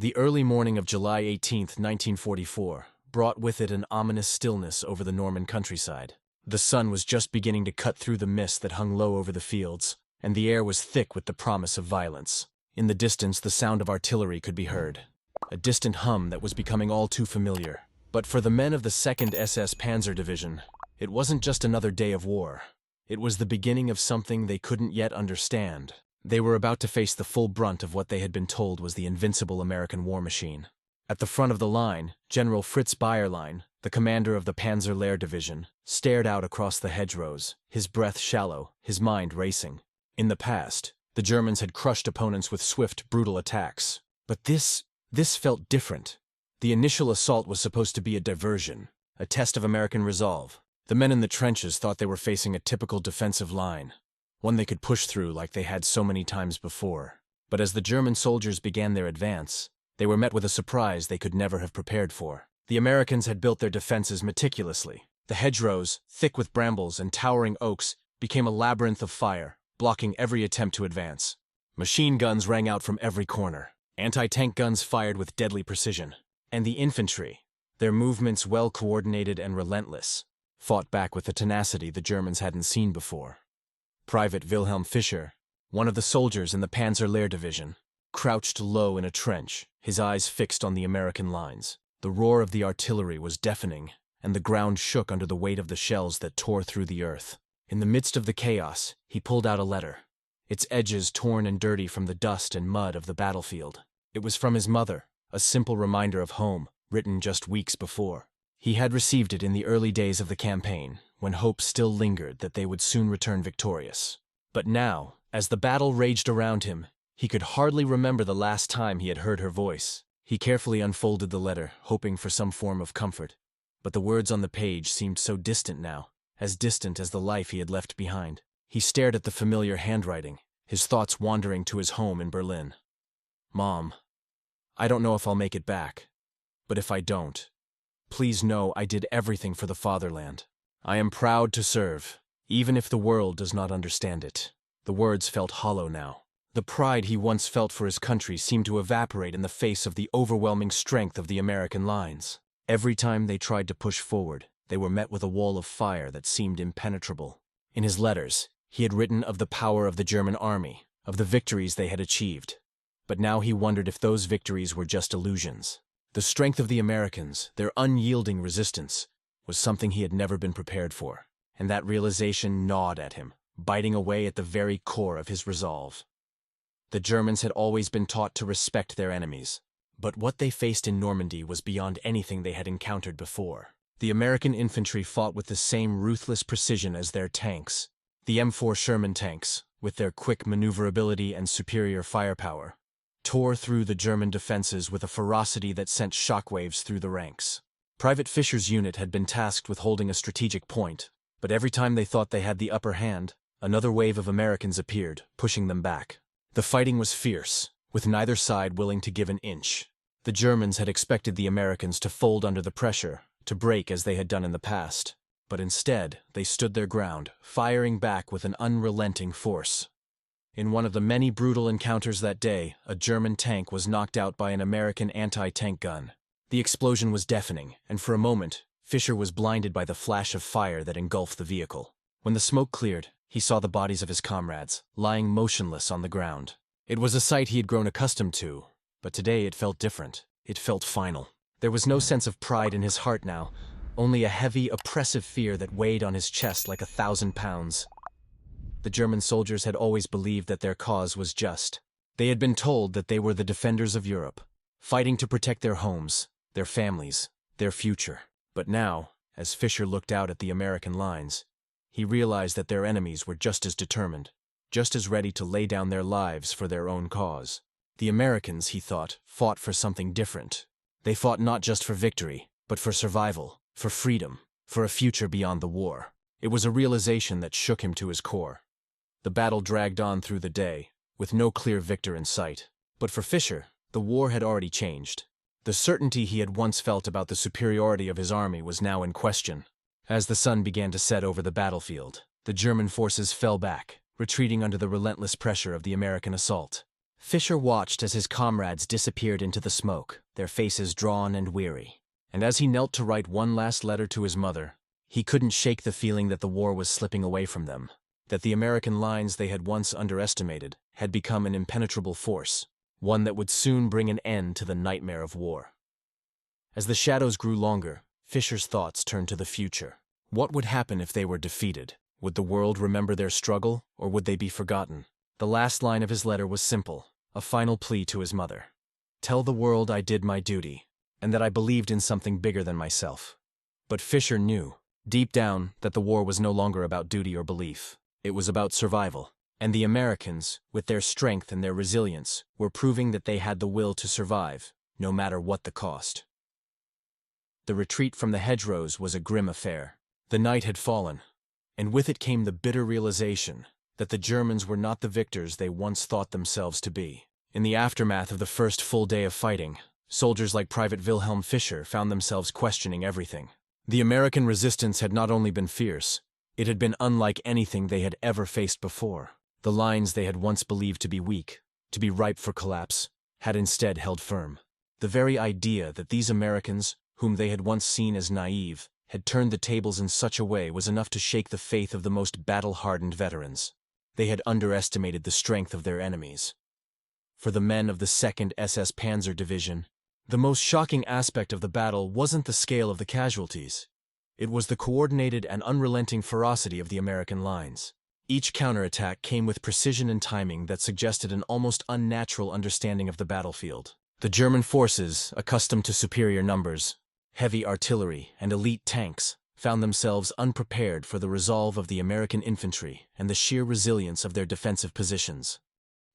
The early morning of July 18th, 1944, brought with it an ominous stillness over the Norman countryside. The sun was just beginning to cut through the mist that hung low over the fields, and the air was thick with the promise of violence. In the distance, the sound of artillery could be heard, a distant hum that was becoming all too familiar. But for the men of the 2nd SS Panzer Division, it wasn't just another day of war. It was the beginning of something they couldn't yet understand. They were about to face the full brunt of what they had been told was the invincible American war machine. At the front of the line, General Fritz Bayerlein, the commander of the Panzer Lehr Division, stared out across the hedgerows, his breath shallow, his mind racing. In the past, the Germans had crushed opponents with swift, brutal attacks. But this felt different. The initial assault was supposed to be a diversion, a test of American resolve. The men in the trenches thought they were facing a typical defensive line, one they could push through like they had so many times before. But as the German soldiers began their advance, they were met with a surprise they could never have prepared for. The Americans had built their defenses meticulously. The hedgerows, thick with brambles and towering oaks, became a labyrinth of fire, blocking every attempt to advance. Machine guns rang out from every corner. Anti-tank guns fired with deadly precision. And the infantry, their movements well coordinated and relentless, fought back with a tenacity the Germans hadn't seen before. Private Wilhelm Fischer, one of the soldiers in the Panzer Lehr Division, crouched low in a trench, his eyes fixed on the American lines. The roar of the artillery was deafening, and the ground shook under the weight of the shells that tore through the earth. In the midst of the chaos, he pulled out a letter, its edges torn and dirty from the dust and mud of the battlefield. It was from his mother, a simple reminder of home, written just weeks before. He had received it in the early days of the campaign, when hope still lingered that they would soon return victorious. But now, as the battle raged around him, he could hardly remember the last time he had heard her voice. He carefully unfolded the letter, hoping for some form of comfort. But the words on the page seemed so distant now, as distant as the life he had left behind. He stared at the familiar handwriting, his thoughts wandering to his home in Berlin. Mom, I don't know if I'll make it back, but if I don't, please know I did everything for the fatherland. I am proud to serve, even if the world does not understand it. The words felt hollow now. The pride he once felt for his country seemed to evaporate in the face of the overwhelming strength of the American lines. Every time they tried to push forward, they were met with a wall of fire that seemed impenetrable. In his letters, he had written of the power of the German army, of the victories they had achieved. But now he wondered if those victories were just illusions. The strength of the Americans, their unyielding resistance, was something he had never been prepared for, and that realization gnawed at him, biting away at the very core of his resolve. The Germans had always been taught to respect their enemies, but what they faced in Normandy was beyond anything they had encountered before. The American infantry fought with the same ruthless precision as their tanks. The M4 Sherman tanks, with their quick maneuverability and superior firepower, tore through the German defenses with a ferocity that sent shockwaves through the ranks. Private Fischer's unit had been tasked with holding a strategic point, but every time they thought they had the upper hand, another wave of Americans appeared, pushing them back. The fighting was fierce, with neither side willing to give an inch. The Germans had expected the Americans to fold under the pressure, to break as they had done in the past. But instead, they stood their ground, firing back with an unrelenting force. In one of the many brutal encounters that day, a German tank was knocked out by an American anti-tank gun. The explosion was deafening, and for a moment, Fischer was blinded by the flash of fire that engulfed the vehicle. When the smoke cleared, he saw the bodies of his comrades, lying motionless on the ground. It was a sight he had grown accustomed to, but today it felt different. It felt final. There was no sense of pride in his heart now, only a heavy, oppressive fear that weighed on his chest like 1,000 pounds. The German soldiers had always believed that their cause was just. They had been told that they were the defenders of Europe, fighting to protect their homes, their families, their future. But now, as Fischer looked out at the American lines, he realized that their enemies were just as determined, just as ready to lay down their lives for their own cause. The Americans, he thought, fought for something different. They fought not just for victory, but for survival, for freedom, for a future beyond the war. It was a realization that shook him to his core. The battle dragged on through the day, with no clear victor in sight. But for Fischer, the war had already changed. The certainty he had once felt about the superiority of his army was now in question. As the sun began to set over the battlefield, the German forces fell back, retreating under the relentless pressure of the American assault. Fisher watched as his comrades disappeared into the smoke, their faces drawn and weary. And as he knelt to write one last letter to his mother, he couldn't shake the feeling that the war was slipping away from them, that the American lines they had once underestimated had become an impenetrable force, one that would soon bring an end to the nightmare of war. As the shadows grew longer, Fisher's thoughts turned to the future. What would happen if they were defeated? Would the world remember their struggle, or would they be forgotten? The last line of his letter was simple, a final plea to his mother. Tell the world I did my duty, and that I believed in something bigger than myself. But Fisher knew, deep down, that the war was no longer about duty or belief. It was about survival. And the Americans, with their strength and their resilience, were proving that they had the will to survive, no matter what the cost. The retreat from the hedgerows was a grim affair. The night had fallen, and with it came the bitter realization that the Germans were not the victors they once thought themselves to be. In the aftermath of the first full day of fighting, soldiers like Private Wilhelm Fischer found themselves questioning everything. The American resistance had not only been fierce, it had been unlike anything they had ever faced before. The lines they had once believed to be weak, to be ripe for collapse, had instead held firm. The very idea that these Americans, whom they had once seen as naive, had turned the tables in such a way was enough to shake the faith of the most battle-hardened veterans. They had underestimated the strength of their enemies. For the men of the 2nd SS Panzer Division, the most shocking aspect of the battle wasn't the scale of the casualties. It was the coordinated and unrelenting ferocity of the American lines. Each counterattack came with precision and timing that suggested an almost unnatural understanding of the battlefield. The German forces, accustomed to superior numbers, heavy artillery, and elite tanks, found themselves unprepared for the resolve of the American infantry and the sheer resilience of their defensive positions.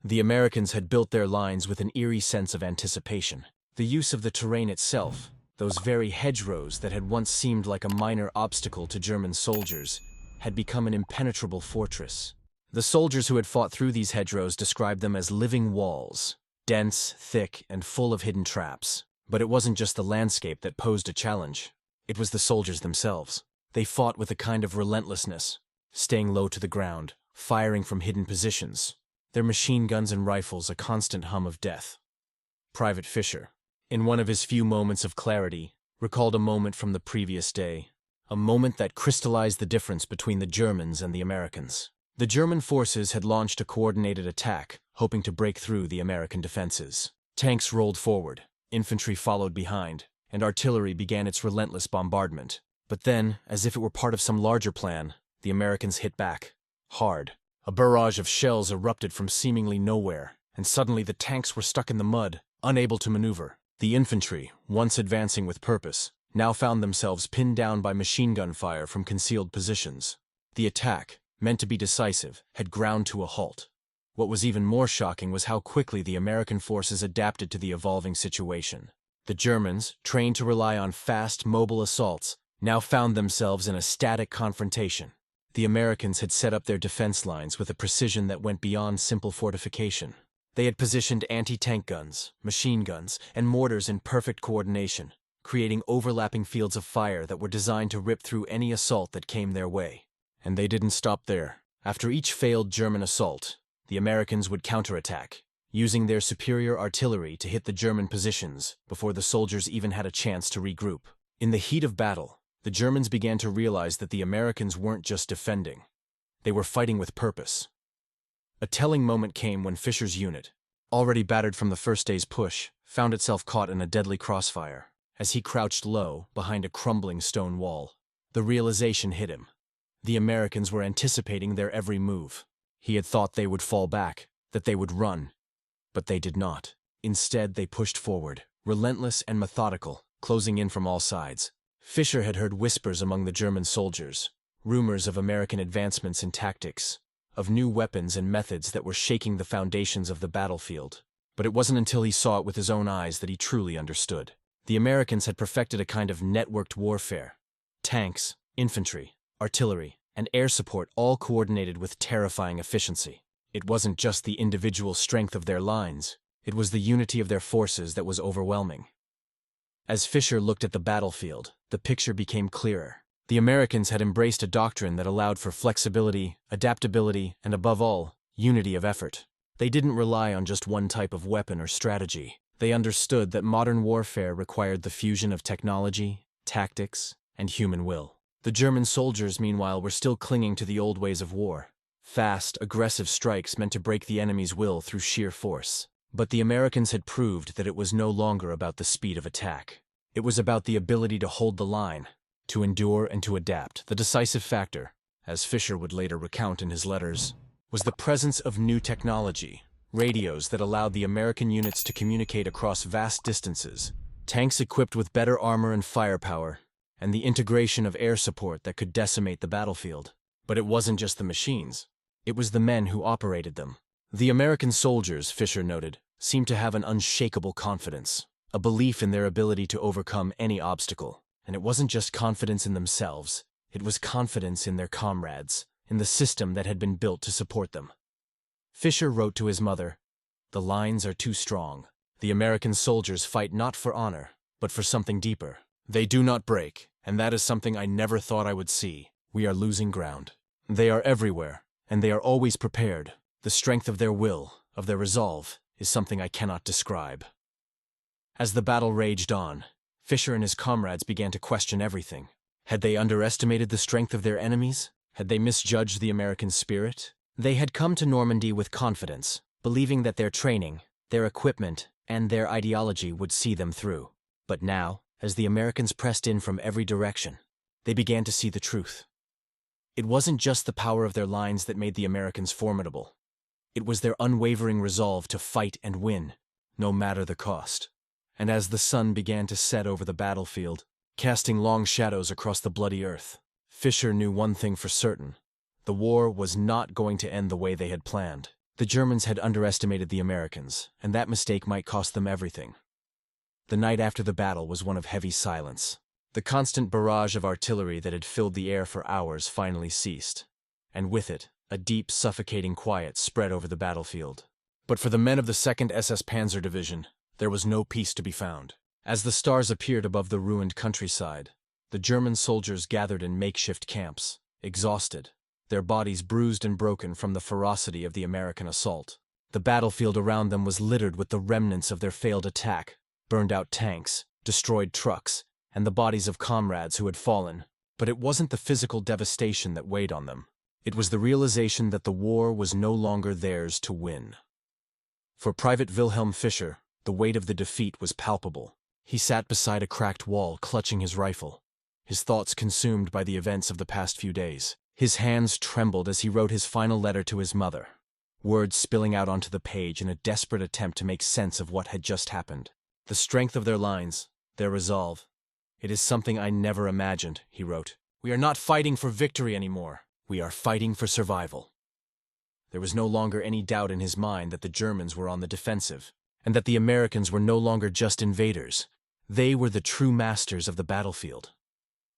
The Americans had built their lines with an eerie sense of anticipation. The use of the terrain itself, those very hedgerows that had once seemed like a minor obstacle to German soldiers, had become an impenetrable fortress. The soldiers who had fought through these hedgerows described them as living walls, dense, thick, and full of hidden traps. But it wasn't just the landscape that posed a challenge. It was the soldiers themselves. They fought with a kind of relentlessness, staying low to the ground, firing from hidden positions, their machine guns and rifles a constant hum of death. Private Fisher, in one of his few moments of clarity, recalled a moment from the previous day, a moment that crystallized the difference between the Germans and the Americans. The German forces had launched a coordinated attack, hoping to break through the American defenses. Tanks rolled forward, infantry followed behind, and artillery began its relentless bombardment. But then, as if it were part of some larger plan, the Americans hit back. Hard. A barrage of shells erupted from seemingly nowhere, and suddenly the tanks were stuck in the mud, unable to maneuver. The infantry, once advancing with purpose, now found themselves pinned down by machine gun fire from concealed positions. The attack, meant to be decisive, had ground to a halt. What was even more shocking was how quickly the American forces adapted to the evolving situation. The Germans, trained to rely on fast, mobile assaults, now found themselves in a static confrontation. The Americans had set up their defense lines with a precision that went beyond simple fortification. They had positioned anti-tank guns, machine guns, and mortars in perfect coordination, creating overlapping fields of fire that were designed to rip through any assault that came their way. And they didn't stop there. After each failed German assault, the Americans would counterattack, using their superior artillery to hit the German positions before the soldiers even had a chance to regroup. In the heat of battle, the Germans began to realize that the Americans weren't just defending. They were fighting with purpose. A telling moment came when Fisher's unit, already battered from the first day's push, found itself caught in a deadly crossfire. As he crouched low behind a crumbling stone wall, the realization hit him. The Americans were anticipating their every move. He had thought they would fall back, that they would run. But they did not. Instead, they pushed forward, relentless and methodical, closing in from all sides. Fisher had heard whispers among the German soldiers, rumors of American advancements in tactics, of new weapons and methods that were shaking the foundations of the battlefield. But it wasn't until he saw it with his own eyes that he truly understood. The Americans had perfected a kind of networked warfare. Tanks, infantry, artillery, and air support all coordinated with terrifying efficiency. It wasn't just the individual strength of their lines, it was the unity of their forces that was overwhelming. As Fisher looked at the battlefield, the picture became clearer. The Americans had embraced a doctrine that allowed for flexibility, adaptability, and above all, unity of effort. They didn't rely on just one type of weapon or strategy. They understood that modern warfare required the fusion of technology, tactics, and human will. The German soldiers, meanwhile, were still clinging to the old ways of war. Fast, aggressive strikes meant to break the enemy's will through sheer force. But the Americans had proved that it was no longer about the speed of attack. It was about the ability to hold the line, to endure and to adapt. The decisive factor, as Fisher would later recount in his letters, was the presence of new technology, radios that allowed the American units to communicate across vast distances, tanks equipped with better armor and firepower, and the integration of air support that could decimate the battlefield. But it wasn't just the machines. It was the men who operated them. The American soldiers, Fisher noted, seemed to have an unshakable confidence, a belief in their ability to overcome any obstacle. And it wasn't just confidence in themselves, it was confidence in their comrades, in the system that had been built to support them. Fisher wrote to his mother, "The lines are too strong. The American soldiers fight not for honor, but for something deeper. They do not break, and that is something I never thought I would see. We are losing ground. They are everywhere, and they are always prepared. The strength of their will, of their resolve, is something I cannot describe." As the battle raged on, Fisher and his comrades began to question everything. Had they underestimated the strength of their enemies? Had they misjudged the American spirit? They had come to Normandy with confidence, believing that their training, their equipment, and their ideology would see them through. But now, as the Americans pressed in from every direction, they began to see the truth. It wasn't just the power of their lines that made the Americans formidable. It was their unwavering resolve to fight and win, no matter the cost. And as the sun began to set over the battlefield, casting long shadows across the bloody earth, Fisher knew one thing for certain. The war was not going to end the way they had planned. The Germans had underestimated the Americans, and that mistake might cost them everything. The night after the battle was one of heavy silence. The constant barrage of artillery that had filled the air for hours finally ceased, and with it, a deep, suffocating quiet spread over the battlefield. But for the men of the 2nd SS Panzer Division, there was no peace to be found. As the stars appeared above the ruined countryside, the German soldiers gathered in makeshift camps, exhausted, their bodies bruised and broken from the ferocity of the American assault. The battlefield around them was littered with the remnants of their failed attack, burned-out tanks, destroyed trucks, and the bodies of comrades who had fallen. But it wasn't the physical devastation that weighed on them. It was the realization that the war was no longer theirs to win. For Private Wilhelm Fischer, the weight of the defeat was palpable. He sat beside a cracked wall, clutching his rifle, his thoughts consumed by the events of the past few days. His hands trembled as he wrote his final letter to his mother, words spilling out onto the page in a desperate attempt to make sense of what had just happened. The strength of their lines, their resolve. "It is something I never imagined," he wrote. "We are not fighting for victory anymore. We are fighting for survival." There was no longer any doubt in his mind that the Germans were on the defensive, and that the Americans were no longer just invaders. They were the true masters of the battlefield.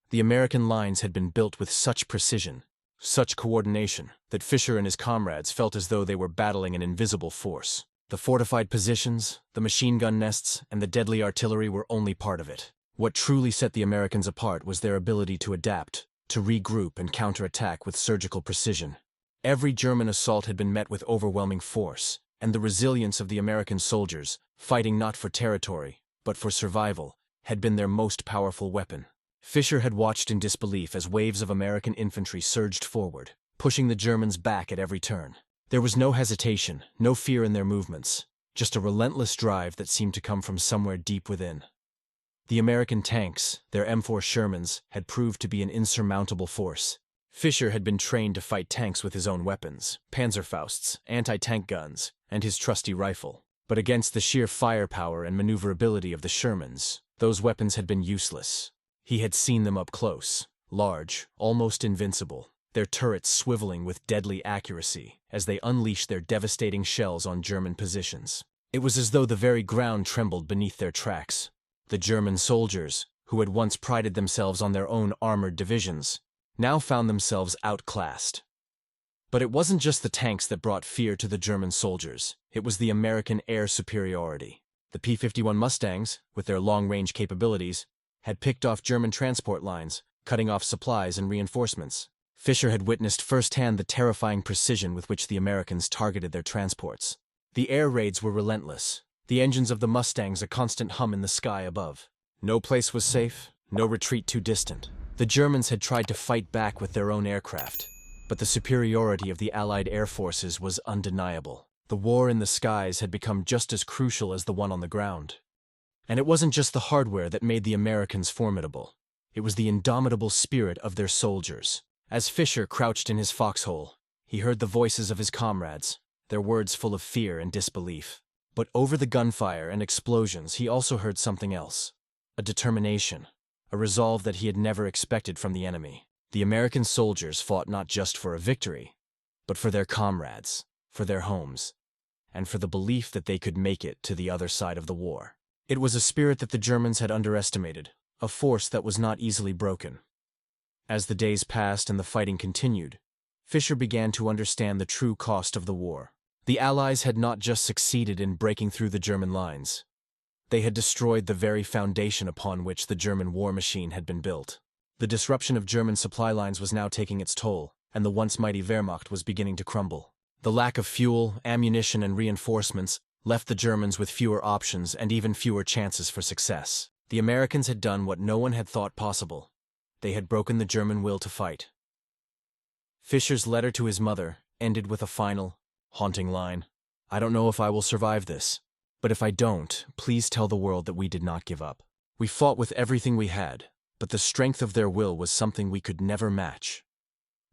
The American lines had been built with such precision, such coordination, that Fisher and his comrades felt as though they were battling an invisible force. The fortified positions, the machine gun nests, and the deadly artillery were only part of it. What truly set the Americans apart was their ability to adapt, to regroup and counterattack with surgical precision. Every German assault had been met with overwhelming force, and the resilience of the American soldiers, fighting not for territory, but for survival, had been their most powerful weapon. Fisher had watched in disbelief as waves of American infantry surged forward, pushing the Germans back at every turn. There was no hesitation, no fear in their movements, just a relentless drive that seemed to come from somewhere deep within. The American tanks, their M4 Shermans, had proved to be an insurmountable force. Fisher had been trained to fight tanks with his own weapons, Panzerfausts, anti-tank guns, and his trusty rifle. But against the sheer firepower and maneuverability of the Shermans, those weapons had been useless. He had seen them up close, large, almost invincible, their turrets swiveling with deadly accuracy as they unleashed their devastating shells on German positions. It was as though the very ground trembled beneath their tracks. The German soldiers, who had once prided themselves on their own armored divisions, now found themselves outclassed. But it wasn't just the tanks that brought fear to the German soldiers. It was the American air superiority. The P-51 Mustangs, with their long-range capabilities, had picked off German transport lines, cutting off supplies and reinforcements. Fisher had witnessed firsthand the terrifying precision with which the Americans targeted their transports. The air raids were relentless, the engines of the Mustangs a constant hum in the sky above. No place was safe, no retreat too distant. The Germans had tried to fight back with their own aircraft, but the superiority of the Allied air forces was undeniable. The war in the skies had become just as crucial as the one on the ground. And it wasn't just the hardware that made the Americans formidable. It was the indomitable spirit of their soldiers. As Fisher crouched in his foxhole, he heard the voices of his comrades, their words full of fear and disbelief. But over the gunfire and explosions, he also heard something else. A determination, a resolve that he had never expected from the enemy. The American soldiers fought not just for a victory, but for their comrades, for their homes, and for the belief that they could make it to the other side of the war. It was a spirit that the Germans had underestimated, a force that was not easily broken. As the days passed and the fighting continued, Fisher began to understand the true cost of the war. The Allies had not just succeeded in breaking through the German lines. They had destroyed the very foundation upon which the German war machine had been built. The disruption of German supply lines was now taking its toll, and the once mighty Wehrmacht was beginning to crumble. The lack of fuel, ammunition, and reinforcements left the Germans with fewer options and even fewer chances for success. The Americans had done what no one had thought possible. They had broken the German will to fight. Fisher's letter to his mother ended with a final, haunting line. "I don't know if I will survive this, but if I don't, please tell the world that we did not give up. We fought with everything we had, but the strength of their will was something we could never match."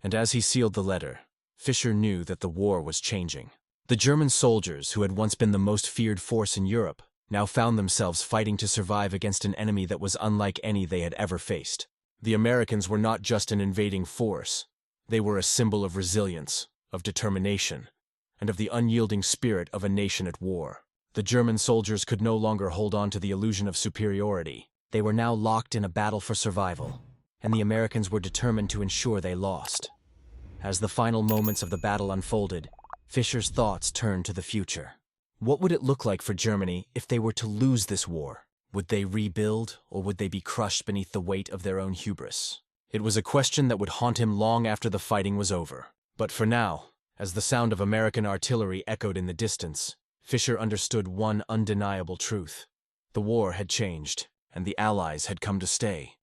And as he sealed the letter, Fisher knew that the war was changing. The German soldiers, who had once been the most feared force in Europe, now found themselves fighting to survive against an enemy that was unlike any they had ever faced. The Americans were not just an invading force. They were a symbol of resilience, of determination, and of the unyielding spirit of a nation at war. The German soldiers could no longer hold on to the illusion of superiority. They were now locked in a battle for survival, and the Americans were determined to ensure they lost. As the final moments of the battle unfolded, Fisher's thoughts turned to the future. What would it look like for Germany if they were to lose this war? Would they rebuild, or would they be crushed beneath the weight of their own hubris? It was a question that would haunt him long after the fighting was over. But for now, as the sound of American artillery echoed in the distance, Fisher understood one undeniable truth. The war had changed, and the Allies had come to stay.